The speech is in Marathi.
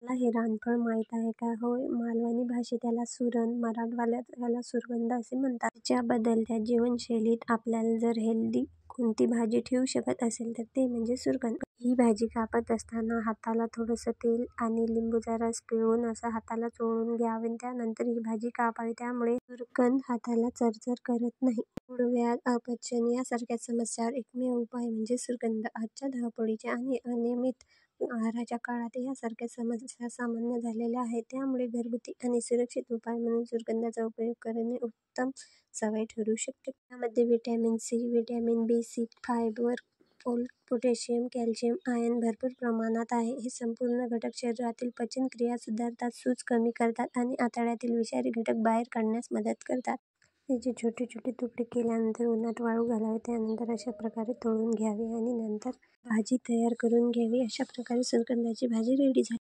मला हे रानफळ माहीत आहे का? होय, मालवणी भाषेत याला सुरण, मराठवाड्यात याला सुरगंध असे म्हणतात. आजच्या बदलत्या जीवनशैलीत आपल्याला जर हेल्दी कोणती भाजी ठेवू शकत असेल तर ते म्हणजे सुरगंध. ही भाजी कापत असताना हाताला थोडंसं तेल आणि लिंबूचा रस पिळून असं हाताला चोळून घ्यावे. त्यानंतर ही भाजी कापावी. त्यामुळे सुरगंध हाताला चरचर करत नाही. मूळव्याध, अपचन यासारख्या समस्यांवर एकमेव उपाय म्हणजे सुरगंध. आजच्या धावपळीच्या आणि अनियमित आहाराच्या काळात यासारख्या समस्या सामान्य झालेल्या आहेत. त्यामुळे घरगुती आणि सुरक्षित उपाय म्हणून सुरगंधाचा उपयोग करणे उत्तम सवय ठरू शकते. यामध्ये व्हिटॅमिन सी, व्हिटॅमिन बी6, फायबर, पोटॅशियम, कॅल्शियम, आयर्न भरपूर प्रमाणात आहे. हे संपूर्ण घटक शरीरातील पचनक्रिया सुधारतात, सूज कमी करतात आणि आतड्यातील विषारी घटक बाहेर काढण्यास मदत करतात. याचे छोटे छोटे तुकडे केल्यानंतर उन्हात वाळू घालावे. त्यानंतर अशा प्रकारे तळून घ्यावे आणि नंतर भाजी तयार करून घ्यावी. अशा प्रकारे सुरगंधाची भाजी रेडी झाली.